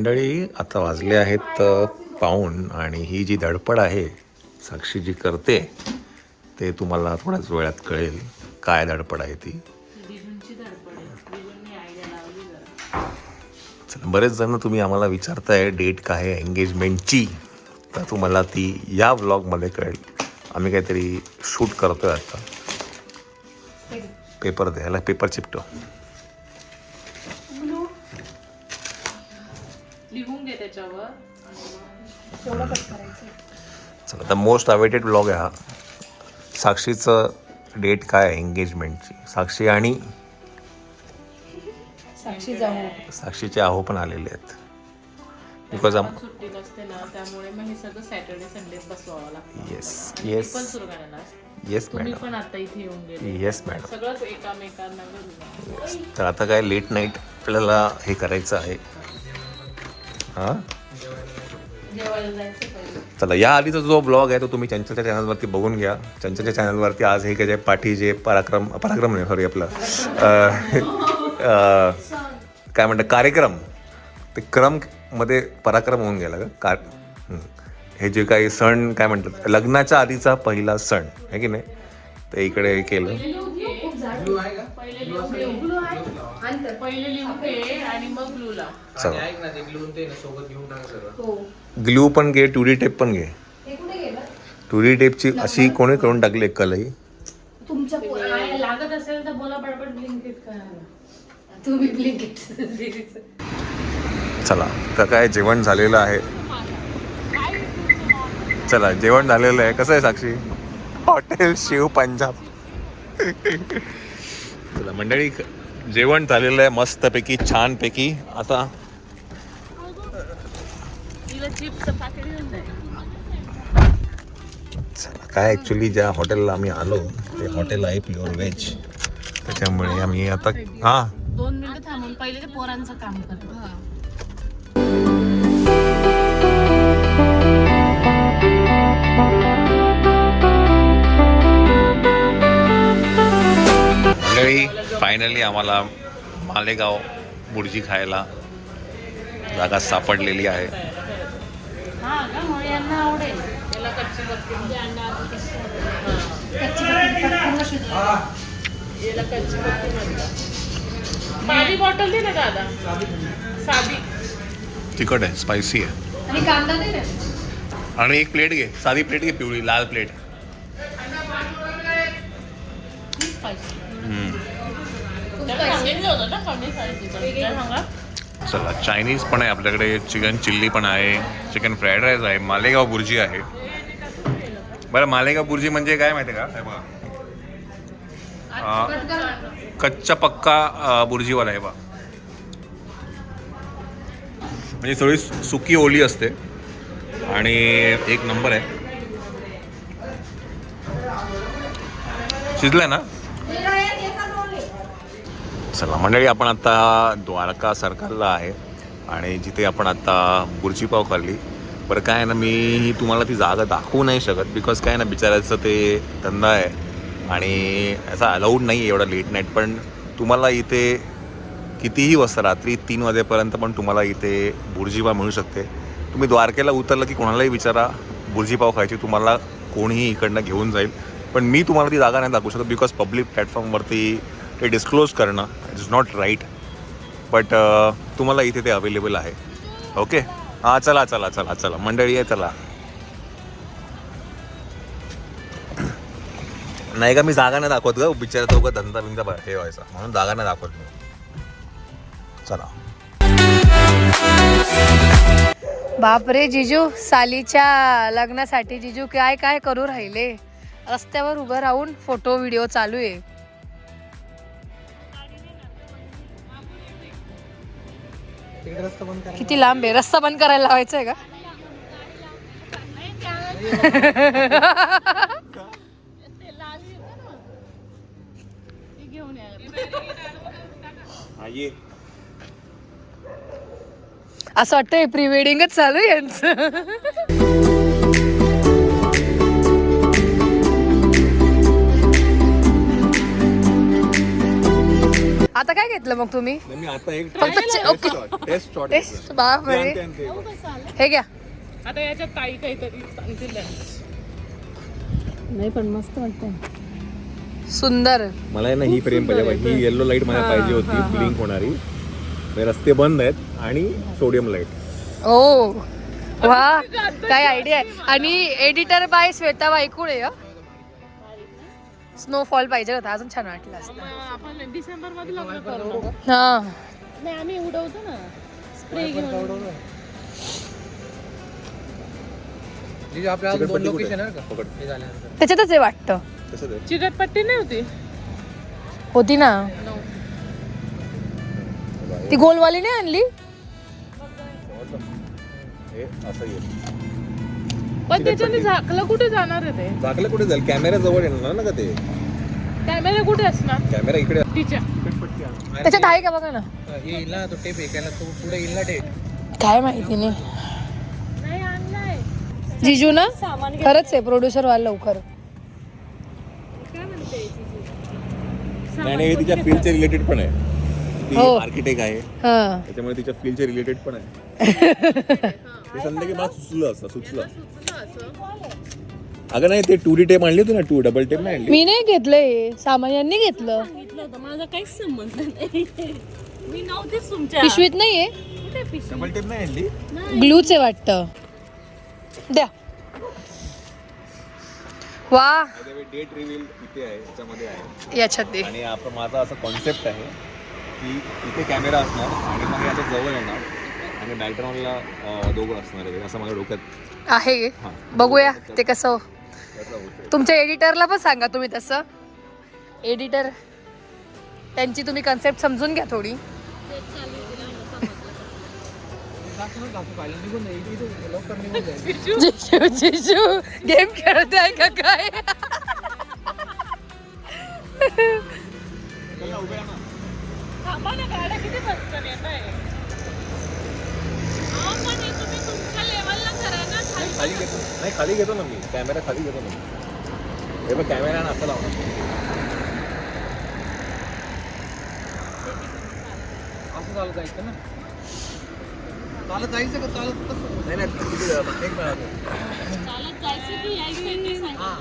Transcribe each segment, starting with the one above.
मंडळी आता वाजले आहेत पाऊण आणि ही जी धडपड आहे साक्षी जी करते ते तुम्हाला थोड्याच वेळात कळेल काय धडपड आहे ती. चला, बरेच जण तुम्ही आम्हाला विचारताय डेट काय आहे एंगेजमेंटची, तर तुम्हाला ती या व्लॉगमध्ये कळेल. आम्ही काहीतरी शूट करतोय आता. पेपर द्यायला पेपर चिपटो. लिहून घे त्याच्यावर. चला, आता मोस्ट अवेटेड व्लॉग आहे हा. साक्षीचं डेट काय आहे एंगेजमेंटची. साक्षी आणि साक्षीचे आहो पण आलेले आहेत. बिकॉज सुट्टीत असते ना, त्यामुळे मग हे सगळं सॅटर्डे संडे बसवावं लागतं. येस येस पण सुरू करायला येस तुम्ही मॅडम पण आता इथे येऊन गेले. Yes madam. सगळंच एकामेकांना घडून. तर आता काय लेट नाईट आपल्याला हे करायचं आहे. हां, जेवायला जायचं पहिले. चला, या आधीचा जो ब्लॉग आहे तो तुम्ही चंचलच्या चॅनलवरती बघून घ्या. चंचलच्या चॅनलवरती आज हे काय पाठी जे पराक्रम नाही सॉरी आपलं काय म्हणतात कार्यक्रम, ते क्रममध्ये पराक्रम होऊन गेला का हे जे काही सण काय म्हणतात लग्नाच्या आधीचा पहिला सण आहे की नाही, ते इकडे केलं. पहिले लिहून घे आणि मग ग्लू लाव. चला, ग्लू पण घे, टुरी टेप पण घे. टुरी टेपची अशी कोणी करून टाकली कलई. तुमच्या लागत असेल तर बोला पडपट ब्लिंकिट करायला. तुम्ही ब्लिंकिट. चला, तर काय जेवण झालेलं आहे. चला, जेवण झालेलं आहे. कसं आहे साक्षी? हॉटेल शिव पंजाब. चला मंडळी, जेवण झालेलं आहे मस्तपैकी छानपैकी. आता चला, काय ॲक्च्युली ज्या हॉटेलला आम्ही आलो ते हॉटेल आहे प्युअर व्हेज, त्याच्यामुळे आम्ही आता 2 मिनिटं थांबून पहिले ते पोरांचं काम करतो. फायनली आम्हाला मालेगाव बुर्जी खायला जागा सापडलेली आहे. साधी बॉटल दे ना दादा. साधी तिखट आहे, स्पायसी आहे. आणि कांदा दे ना. आणि एक प्लेट घे, साधी प्लेट घे, पिवळी लाल प्लेट. चला, चायनीज पण आहे आपल्याकडे, चिकन चिल्ली पण आहे, चिकन फ्राईड राईस आहे, मालेगाव बुर्जी आहे. बरं, मालेगाव बुर्जी म्हणजे काय माहिती आहे का? कच्चा पक्का बुर्जीवाला आहे बा. म्हणजे थोडी सुकी ओली असते आणि एक नंबर आहे. शिजलंय ना? चला मंडळी, आपण आता द्वारका सर्कलला आहे आणि जिथे आपण आता बुर्जी पाव खाल्ली. बरं, काय आहे ना, मी तुम्हाला ती जागा दाखवू नाही शकत बिकॉज काय ना, बिचारायचं ते धंदा आहे आणि असा अलाउड नाही आहे एवढा लेट नाईट. पण तुम्हाला इथे कितीही वाजता, रात्री 3 वाजेपर्यंत पण तुम्हाला इथे बुर्जी पाव मिळू शकते. तुम्ही द्वारकेला उतरलं की कोणालाही विचारा बुर्जी पाव खायची, तुम्हाला कोणीही इकडनं घेऊन जाईल. पण मी तुम्हाला ती जागा नाही दाखवू शकत बिकॉज पब्लिक प्लॅटफॉर्मवरती ते डिस्क्लोज करणं it is not right. But तुम्हाला इथे ते अवेलेबल आहे. ओके, हां, चला चला चला चला मंडळी आहे. चला, नाही का मी जागा नाही दाखवत ग, बिचारा तो का धंदा बिंदा हे व्हायचा म्हणून जागा नाही दाखवत मी. चला. बापरे जिजू, सालीच्या लग्नासाठी जिजू काय काय करू राहिले. रस्त्यावर उभं राहून फोटो व्हिडिओ चालू आहे. किती लांब आहे, रस्ता बंद करायला लावायचा आहे का? असं वाटतंय प्री वेडिंगच चालू आहे यांचं. आता काय घेतलं मग तुम्ही? मी आता एक फक्त टेस्ट शॉट टेस्ट बापरे. हे घ्या. आता याच्यात काही काहीतरी सांगितलं नाही, पण मस्त वाटतं. सुंदर. मला आहे ना ही फ्रेम पाहिजे. ही येल्लो लाईट मला पाहिजे होती, ब्लिंक होणारी. रस्ते बंद आहेत आणि सोडियम लाईट. ओ वा, काय आयडिया आहे. आणि editor bye Shweta Waykule. Snowfall पाहिजे होता, अजून छान वाटलं असतं. आपण डिसेंबर मध्ये लग्न करू. हा नाही आम्ही उडवतो ना स्प्रे घेऊन. त्याच्यातच आहे वाटतं. चिकटपट्टी नाही होती. होती ना ती गोलवाली नाही आणली. पण त्याच्याने झाकलं कुठे जाणार आहे ते? झाकलं कुठे जाईल? कॅमेरा जवळ येणार ना का ते? कॅमेरा कुठे असणार? कॅमेरा इकडे. तिच्या त्याच्यात आहे का बघा ना. काय माहिती नाही. नाही आणलाय. जिजू ना खरंच आहे प्रोड्युसर व्हायला लवकर. नाही तिच्या फील्डचे रिलेटेड पण आहे. ती हो. आर्किटेक्ट आहे, हा त्याच्यामुळे तिच्या फील्डचे रिलेटेड पण आहे. ते संध्याकाळी मला सुचलं. अगं नाही, ते 2D टेप आणली होती ना, 2 डबल टेप नाही आणली. मी नाही घेतलंय, सामान्यांनी घेतलं. माझा काहीच संबंध नाही. मी नव्हतीच तुमच्या पिशवीत नाहीये. डबल टेप नाही आणली. ग्लूच आहे वाटतं. द्या. वा डेट रिव्हील इथे आहे, याच्यामध्ये आहे. याच्यात दे. आणि आपण माझा असा कॉन्सेप्ट आहे की इथे कॅमेरा असणार आणि मग याच्या जवळ येणार आणि बॅकग्राऊंडला दोघं असणार आहे, असं माझ्या डोक्यात आहे. बघूया ते कसं. तुमच्या एडिटरला पण सांगा तुम्ही तसं. एडिटर त्यांची तुम्ही कन्सेप्ट समजून घ्या थोडी. जिजू गेम खेळत आहे का काय? थांबा ना, गाड्या किती बसतात येत आहे. तुम्ही तुमच्या लेवलला करा ना. खाली घेतो. नाही खाली घेतो ना मी, कॅमेरा खाली घेतो ना. हे बघ कॅमेरा असं लावणार. असं चालत जायचं ना. चालत जायचं का चालत कसं? नाही एक मिनिट. चालत जायचं की यायचं ते सांगा.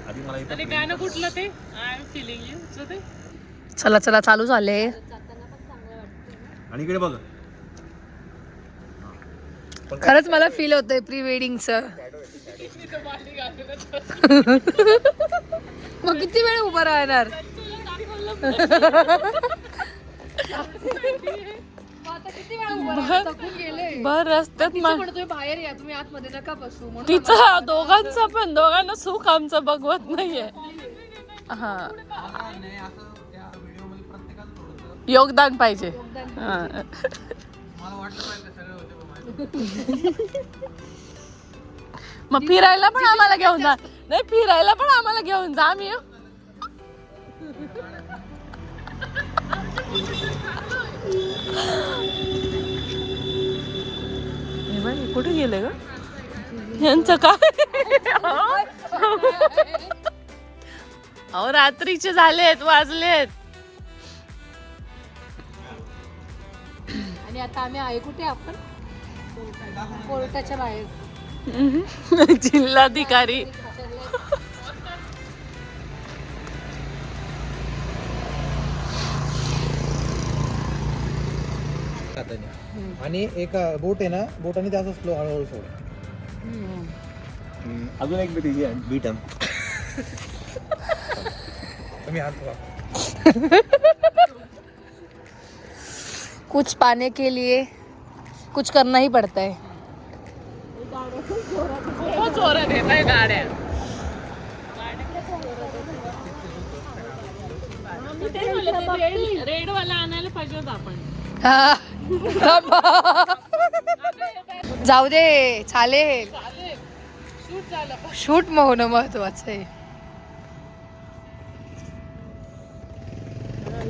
आधी मला आणि इथं गाणं कुठलं ते? आय एम फिलिंग यू ते. चला चला चालू झाले. आणि इकडे बघ. खरंच मला फील होतंय प्री वेडिंगचं. मग किती वेळ उभं राहणार? बर रस्त्यात बाहेर या तुम्ही, आतमध्ये नका बसू. तिचं दोघांना सुख आमचं बघवत नाहीये. हा योगदान पाहिजे. मग फिरायला पण आम्हाला घेऊन जा. नाही फिरायला पण आम्हाला घेऊन जा. आम्ही कुठे गेले ग यांचं काय? अहो रात्रीचे झालेत, वाजलेत. आणि आता आम्ही आहे कुठे? आपण कोर्टाच्या बाहेर. जिल्हाधिकारी आणि एक बोट आहे ना, बोटाने ते असं स्लो हळूहळू सोड. अजून एक बीट आहे. तुम्ही हात वा. कुछ पाने के लिए कुछ करना ही पड़ता है. खूपच जोरात येत आहे गाड्या. रेड वाला आणायला पाहिजे होता आपण. हा. जाऊ दे चालेल. शूट झालं. शूट होणं महत्वाचं आहे.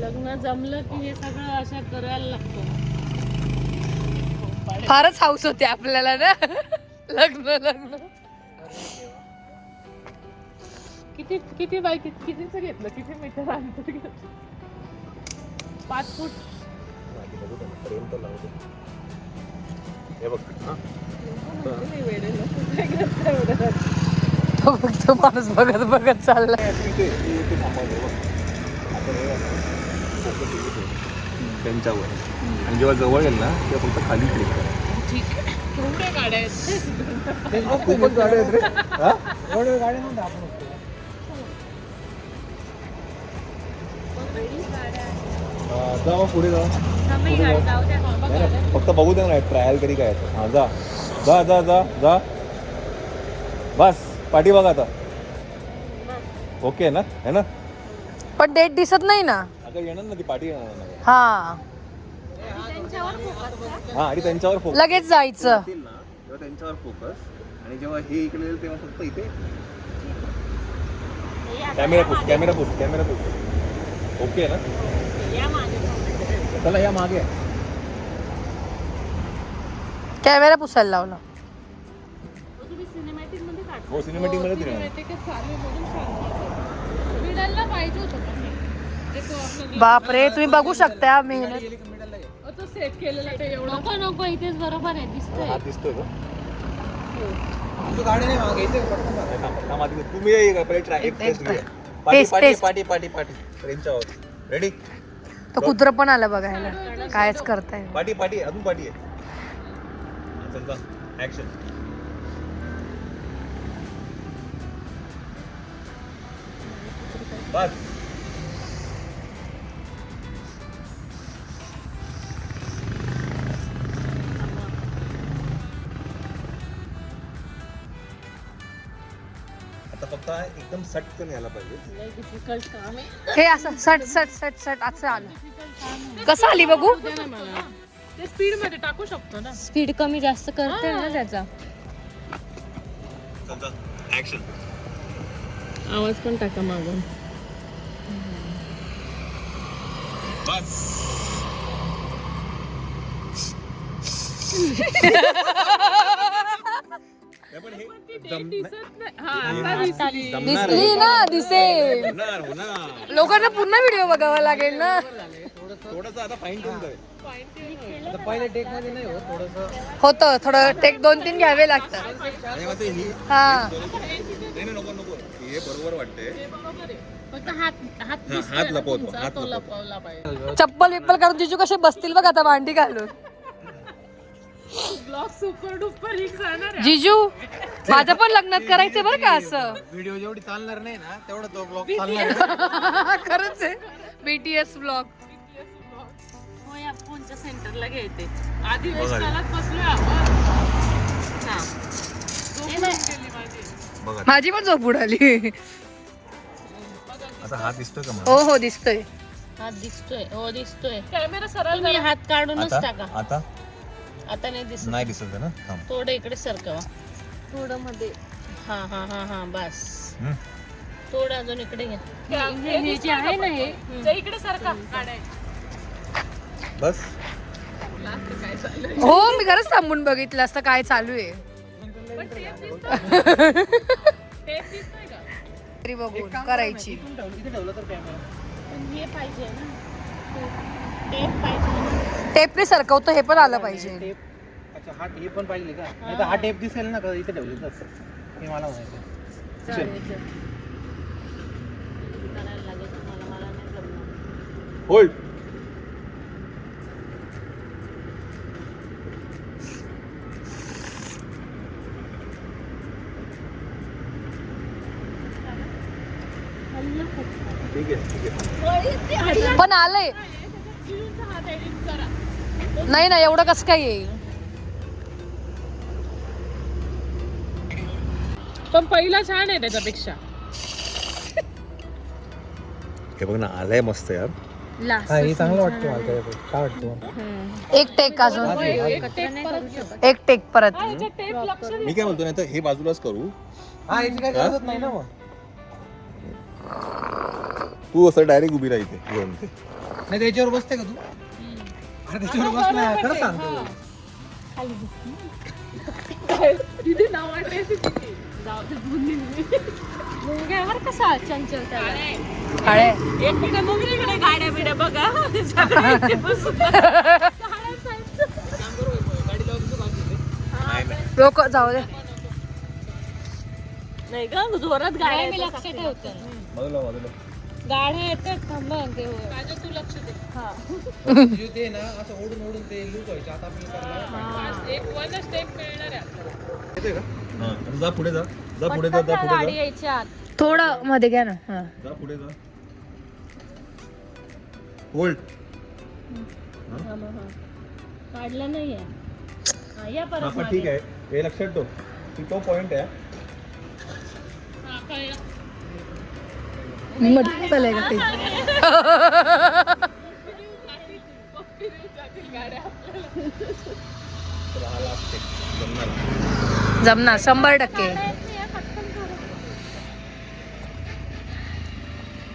लग्न जमलं की हे सगळं असं करायला लागतं. फारच हाऊस होते आपल्याला ना. लग्न किती किती बाय कितीच घेतलं? किती मीटर अंतर घेतलं? 5 फूट. फ्रेम तर लावतो. हे बघ हा. तो फक्त माणूस बघत बघत चाललाय. त्यांच्यावर आणि जेव्हा जवळ येईल ना तेव्हा फक्त खाली क्लिक कर. एवढ्या गाड्या आहेत. खूपच गाड्या आहेत रे. हा? एवढे गाडी नाही आपण जा पुढे जा. फक्त बघू दे ना ट्रायल तरी काय. हा जा जा जा जा जा. बस पाठी बघा आता. ओके ना है ना. पण डेट दिसत नाही ना. आता येणार ना ती पाठी येणार ना. हा हा आणि त्यांच्यावर फोकस लगेच जायचं. ना तेव्हा त्यांच्यावर फोकस आणि जेव्हा हे इकडे येईल तेव्हा फक्त इथे camera push camera push camera push. Okay ना. चला या मागे. कॅमेरा पुसायला लावला. हो सिनेमॅटिक मध्ये दिलं. बापरे तुम्ही बघू शकता मेहनत. तो सेट केलेला ते एवढं नको नको इथेच बरोबर आहे दिसतंय. हात दिसतोय का. तुझं गाडी नाही मागे इथे तुम्ही ये का पहिले ट्रॅक टेस्ट घेऊया. पाठी टेस्ट, पाठी टेस्ट. पाठी पाठी पाठी रेंजच्यावर रेडी. तो कुत्र पण आला बघायला. कायच करताय. पाठी पाठी अजून पाठी आहे. चल ऍक्शन. बस. आता फक्त एकदम सटकन यायला पाहिजे. डिफिकल्ट काम आहे. हे असं सट सट सट सट असं आलं. कसं आली बघू. ते स्पीड मध्ये टाकू शकतो ना. स्पीड कमी जास्त करते ना त्याचा. ऍक्शन. आवाज पण टाका मागून. बस. दिसली ना दिसेल. लोकांना पुन्हा व्हिडिओ बघावा लागेल ना. थोडस आता फाईन ठेवून जाईल. पहिले टेक मध्ये नाही होत थोडंसं. होतं थोडं टेक 2-3 घ्यावे लागतात. आणि मग ते ही हा नाही नको नको हे बरोबर वाटते. फक्त हात हात हात लपवतो हात तो लपवतो. लपवला पाहिजे. चप्पल विप्पल काढून जिजू कसे बसतील बघ आता भांडी घालून. ब्लॉग सुपर डुपर हिट जाणार आहे. जिजू माझं पण लग्नात करायचं बरं का असं. व्हिडिओ जेवढी चालणार नाही ना तेवढा तो ब्लॉग चालणार. खरंच आहे. BTS blog. हो या फोनच्या सेंटरला घ्यायचे. आधी वेस्ट चालत बसलोय आपण. हा. झोपून गेली माझी. बघा माझी पण झोप उडाली. आता हात दिसतोय का मला. हो हो दिसतोय. हात दिसतोय. हो दिसतोय. कॅमेरा सरळ तुम्ही हात काढूनच टाका. आता आता नाही दिसत. नाही दिसत आहे ना. थांब. थोडं इकडे सरकवा. थोडं मध्ये. हा हा हा हा बस. हम्म. थोडं अजून इकडे घ्या. हे जे आहे ना हे इकडे सरका काढायचं. बस. हो मी खरंच थांबून बघितलं असतं काय चालू आहे. तरी बघून करायची. इथे ठेवलं तर कॅमेरा. पण हे पाहिजे ना. टेप पाहिजे ना. टेपने सरकवतो हे पण आलं पाहिजे. टेप. अच्छा हा टेप पण पाहिजे का. नाही तर हा टेप दिसेल ना का इथे ठेवलं तर हे मला माहिती आहे. करायला लागेल मला नाही जमणार. होल्ड. ठीक आहे ठीक आहे. पण आलंय. नाही ना एवढं कसं काय येईल. पण पहिला छान आहे त्याच्यापेक्षा. हे बघ ना आलंय मस्त यार. हा हे चांगलं वाटतं मला त्याच्याकडे. काय वाटतं. एक टेक अजून. एक टेक परत. मी काय बोलतो नाही तर हे बाजूलाच करू. हा याची काय गरजच नाही ना मग. तू असं डायरेक्ट उभी राहते घेऊन ते. नाही त्याच्यावर बसते का तू. अरे त्याच्यावर बस नाही खरं सांगतो. तिथे नाव वाटायचं. जाऊ दे. मुंग्यावर कसा चंचल त्याला काळे. काळे एक ठिकाणी मुंगरीकडे गाड्या बिड्या बघा सगळ्या इथे बसून. साड्या साईडचं. लोक जाऊ दे नाही ग जोरात गाड्या मी येतात. लक्ष ठेवते गाड्या येतात थांबा ते राजा तू लक्ष दे. म्हणजे ते ना असं ओढून ओढून ते लूज व्हायचे आता आपल्याला एक वन स्टेप मिळणार आहे आपल्याला. येते का? हां जा पुढे जा जा पुढे जा जा पुढे गाडी जा यायची आत. थोडं मध्ये घ्या ना हा जा पुढे जा होल्ड काढलं नाहीये. हा, या परत पण ठीक आहे हे लक्षात ठेव की तो पॉइंट आहे हा, कळलं. मध्ये चालेल का ते जमणार 100%.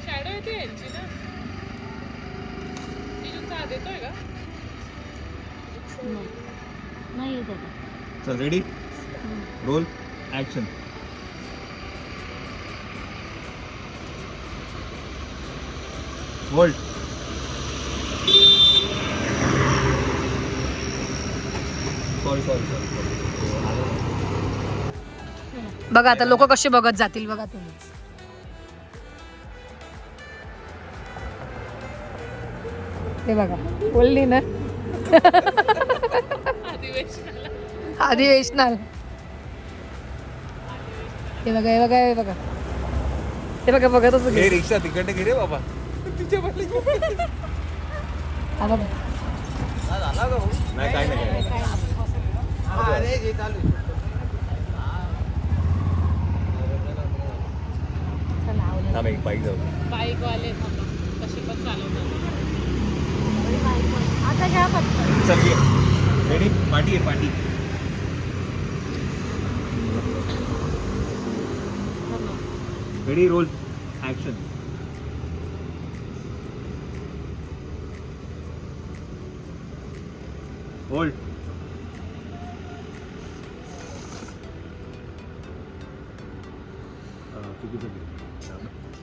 शॅडो येते यांची ना. तिजू साथ येतोय का? नाही येत आता. चल ready roll action hold sorry sorry बघा आता लोक कसे बघत जातील बघा तुम्ही हे बघा बोलली ना अधिवेशनाला हे बघा हे बघा हे बघा हे बघा बघतच हे रिक्षा तिकडे घे रे बाबा हा बघा नाही काय नाही अरे जे चालू आहे. थांब एक बाईक जाऊ बाईक वाले थांबा कशी पण चालवतात. आता घ्या पटकन. चल ये रेडी पार्टी आहे party ready roll action hold चुकीचं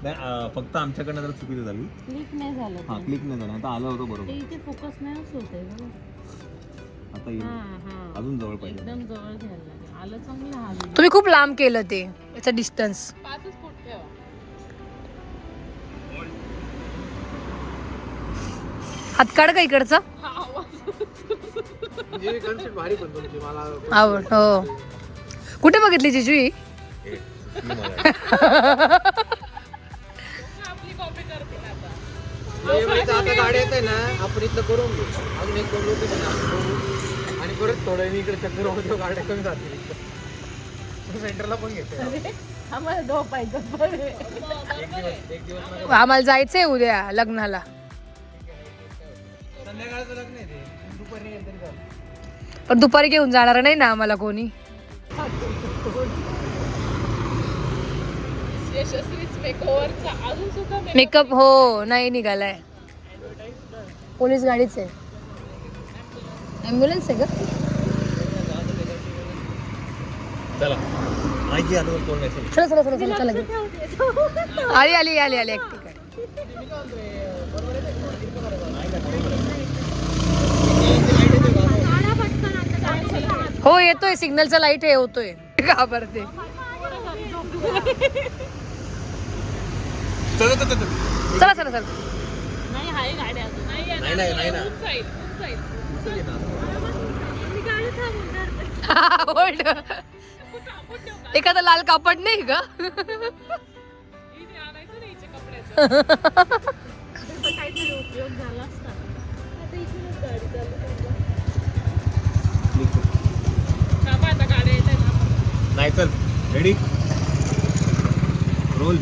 नाही फक्त आमच्याकडनं जर चुकीचं झाली क्लिक नाही झालं हा ते. क्लिक नाही झालं आता आलं होतं ते बरोबर इथे फोकस नाही होत आहे बघा. आता येईल हा. अजून जवळ पाहिजे एकदम जवळ घ्यायला लागेल. आलं चांगलं हा. तुम्ही खूप लांब केलं ते याचं डिस्टन्स 5 फूट ठेवा. हात काढ का इकडचा हा आवाज. म्हणजे कन्सेप्ट भारी पण तुमची मला आवड हो कुठे बघितली जिजू ही आपली कॉपी करतील आता. आता गाडी येते ना आपण इथलं करून घेऊ अजून एक 2 लोकेशन आपण बघू आणि परत थोडं इकडे चक्कर होतो गाड्या कमी जातील सेंटरला पण घेते आम्हाला झोपायचं बरे. एक दिवस आम्हाला जायचंय उद्या लग्नाला संध्याकाळचं लग्न आहे ते दुपारी येईल तरी चालेल. पण दुपारी घेऊन जाणार नाही ना आम्हाला कोणी यशस्वीच मेकओव्हरचा अजून सुद्धा मेकअप हो नाही निघालाय पोलीस गाडीच आहे ॲम्ब्युलन्स आहे का चला आजी आता कोण नाही चला चला चला चला चला घेऊ. आली आली आली आली ऍक्टिंग हो येतोय सिग्नलचा लाईट हे होतोय घाबरते चल चल चल चला चला चला नाही आहे गाडी अजून नाही येणार. नाही ना ऊन जाईल, ऊन जाईल. होल्ड एखादा लाल कापड नाही का इथे आणायचं नाही हिच्या कपड्याचं. पण काहीतरी उपयोग झाला असता. आता इथूनच गाडी चालू थांबा आता गाड्या येत आहेत. नाही चल रेडी रोल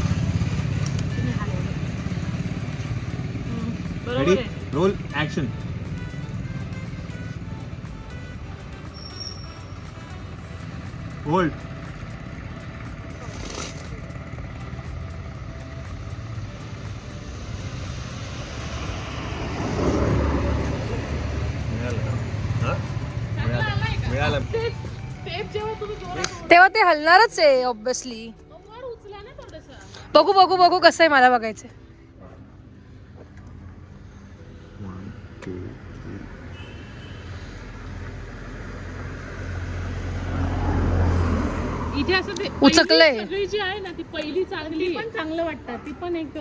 बरोबर रेडी आहे. रोल ऍक्शन होल्ड मिळालं टेप जेव्हा तुम्ही जोरात तेव्हा ते हलणारच आहे ऑब्विसली वर उचला ना थोडंसं. बघू बघू बघू कसं आहे, मला बघायचं. इथे असं ते उचकलंय. पहिली सगळी जी आहे ना ती पहिली चांगली पण चांगलं वाटतं. ती पण एक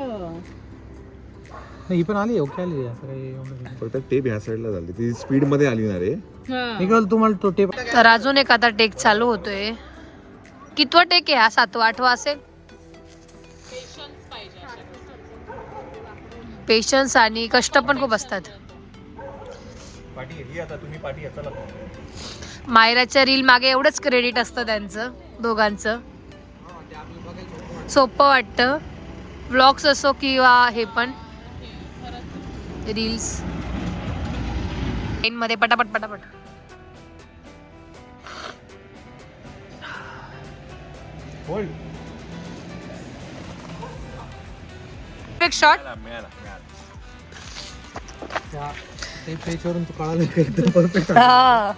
ही पण आली ओके आली आता काही एवढं नाही. फक्त टेप ह्या साईडला झाली, ती स्पीड मध्ये आली ना रे. निघाल तुम्हाला तो टेप. तर अजून एक आता टेक चालू होतोय. कितवा टेक आहे हा? 7वा 8वा असेल. पेशन्स आणि कष्ट पण खूप असतात. पाठी ही आता तुम्ही पाठी याचा मायराच्या रील मागे एवढंच क्रेडिट असतं त्यांचं दोघांचं. सोपं वाटतं व्लॉग्स असो किंवा हे पण रील्स मध्ये पटापट पटापट. एक शॉट. ते पेजवरून तू कळालं का एकदम परफेक्ट. हा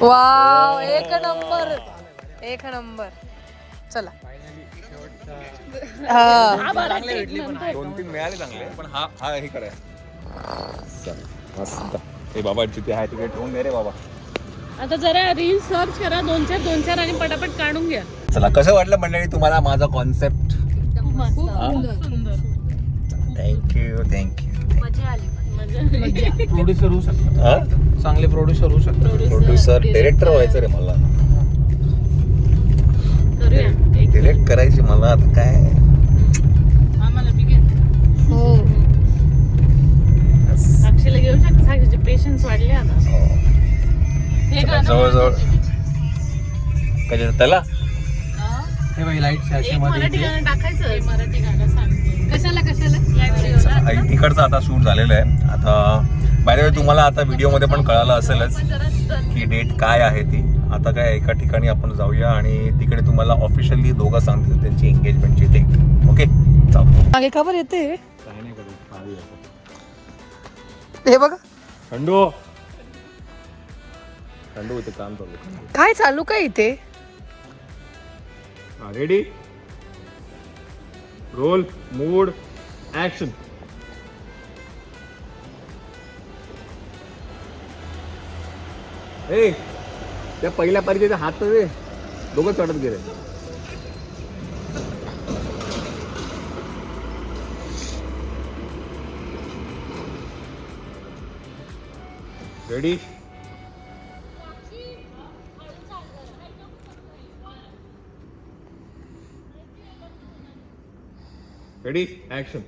वाव, एक नंबर एक नंबर. चला हा 2-3 मिळाले चांगले, पण हा हा हे कराय मस्त. हे बाबा जिथे आहे तिथे ठेवून दे रे बाबा. आता जरा रील सर्च करा 2-4 आणि पटापट काढून घ्या. चला, कसं वाटलं मंडळी तुम्हाला माझा कॉन्सेप्ट? खूप सुंदर. Thank you thank you. मजा आली. प्रोड्युसर होऊ शकतात, चांगले प्रोड्युसर होऊ शकतात. प्रोड्युसर डिरेक्टर व्हायचं रे मला. करूया. डिरेक्ट करायची मला आता काय. आम्हाला बी घे. हो. साक्षीला घेऊ शकतो. साक्षीचे पेशन्स वाढले आता. हे गाणं जवळजवळ काय त्याला हे बाई लाईट एक मराठी गाणं टाकायचं. हे मराठी गाणं सांगते. कशाला या व्हिडिओला इकडचं आता शूट झालेलं आहे. आता बाय द वे तुम्हाला आता व्हिडिओमध्ये पण कळालं असेलच की डेट काय आहे ती. आता काय एका ठिकाणी आपण जाऊया आणि तिकडे तुम्हाला ऑफिशियली दोघं सांगतील त्यांची एंगेजमेंटची डेट. ओके चालू. मागे खबर येते. काय नाही करत. हे बघा खंडू खंडू इथे काम चालू. काय चालू काय इथे. Ready roll mood action. ए त्या पहिल्या पारीचे हात तर दे, दोघं चढत गेले. Ready ready action.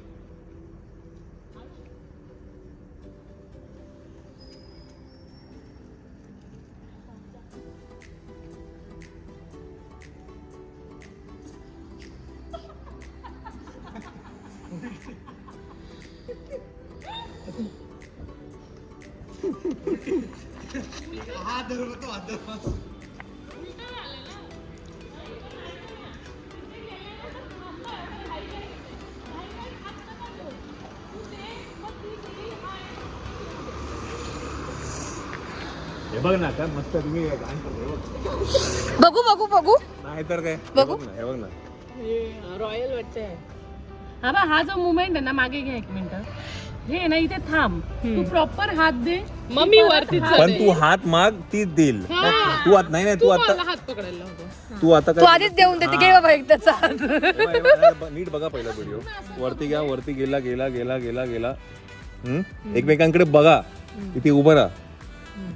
हे बघ ना काय मस्त तुम्ही गाणं करताय. बघू बघू बघू. नाही तर काय. बघू. हे बघ ना. रॉयल वाटतंय. हा बा, हा जो मुवमेंट आहे ना, मागे घ्या एक मिनिट. हे आहे ना, इथे थांब. तू प्रॉपर हात दे. मम्मी वरती पण तू हात माग ती देईल. तू आत नाही तू आता हात पकडायला होतो. तू आता तू आधीच देऊन देते. घे बाबा एकदाचा. नीट बघा पहिला व्हिडिओ. वरती घ्या, वरती गेला गेला गेला गेला गेला. एकमेकांकडे बघा. तिथे उभं राहा.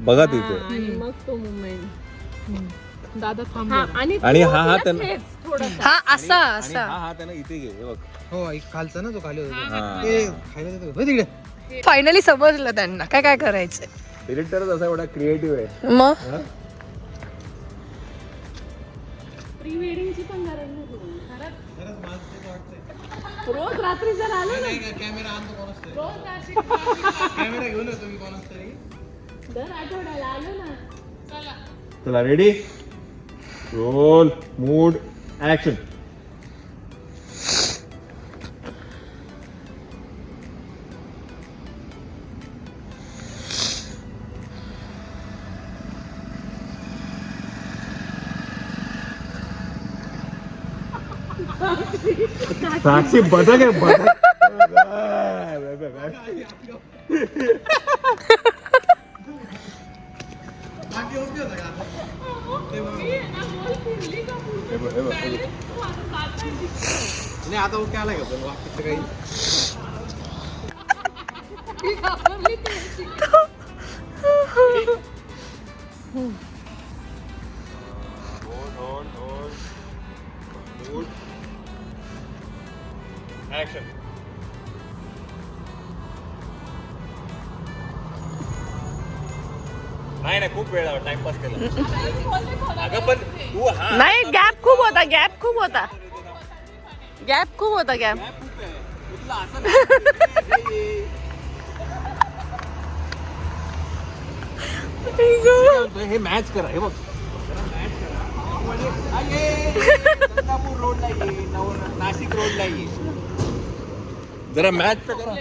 बघा तिथे. आणि मग तो मुवमेंट. दादा थांब. आणि हा हात हा असा असा. हा हात आहे ना इथे घे. हे बघ. हो एक खालचा ना तो खाली होता. ते खायला देतो होय तिकडे. फायनली समजलं त्यांना काय काय करायचंय. डिरेक्टरच असा एवढा क्रिएटिव्ह आहे. मग प्री वेडिंगची पण गरज नाही. रोज रात्री जर आलो ना, कॅमेरा आणतो कोणच तरी. रोज रात्री कॅमेरा घेऊन येतो मी कोणच तरी. दर आठवड्याला आलो ना. चला. चला रेडी रोल मूड ऍक्शन. साक्षी बदक आहे बदक. नाही आता ओके आलाय का पण वाटतं काही ऍक्शन. नाही नाही खूप वेळ टाइमपास केला. अगं पण तू हा नाही गॅप खूप होता गॅप खूप होता गॅप हे मॅच करा हे बघ. गंगापूर रोडला ये, नाशिक रोडला ये. जरा मॅच तर करा.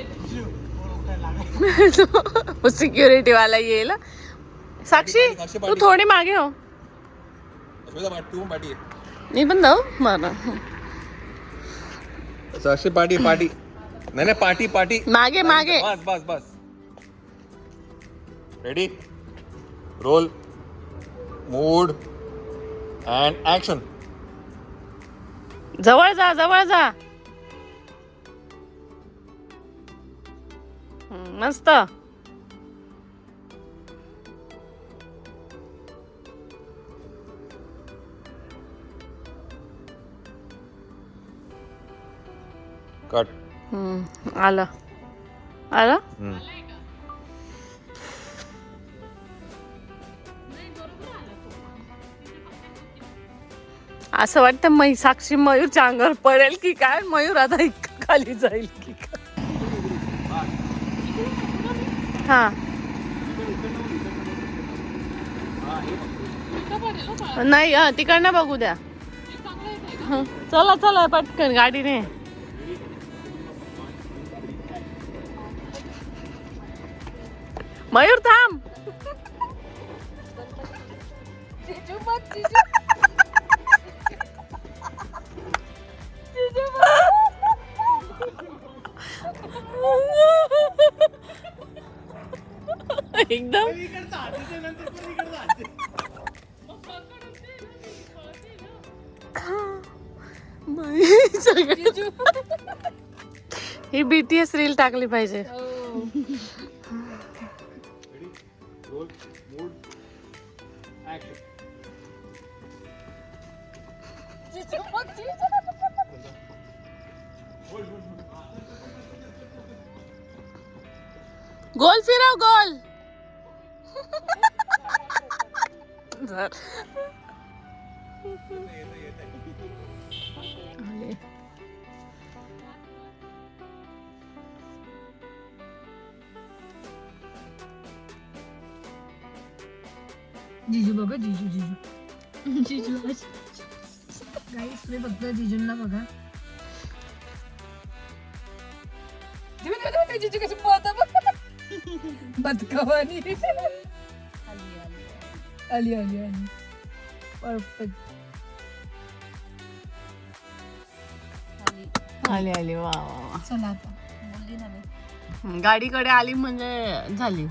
सिक्युरिटी वाला येईल. साक्षी तू थोडी मागे हो. तू पाठी आहे. मी पण जाऊ मला साक्षी पाठी पाठी. नाही नाही पाठी पाठी. मागे मागे. बस बस बस. Ready roll mood and action. जवळ जा मस्त. कट. आलं असं वाटतं साक्षी मयूरच्या अंगावर पडेल की काय. मयूर आता इतकं खाली जाईल की काय. हा नाही तिकडनं बघू द्या. चला पटकन गाडीने. मयूर थांब. एकदम ही BTS रील टाकली पाहिजे. Roll mood action. गोल फिरव गोल. जिजू बघा जिजू गाईस तुम्ही फक्त जिजूंना बघा. जिजू कशी पळता बदकावानी. आली परफेक्ट. आली वा वा. चला आता बोलली ना मी. गाडीकडे आली म्हणजे झाली.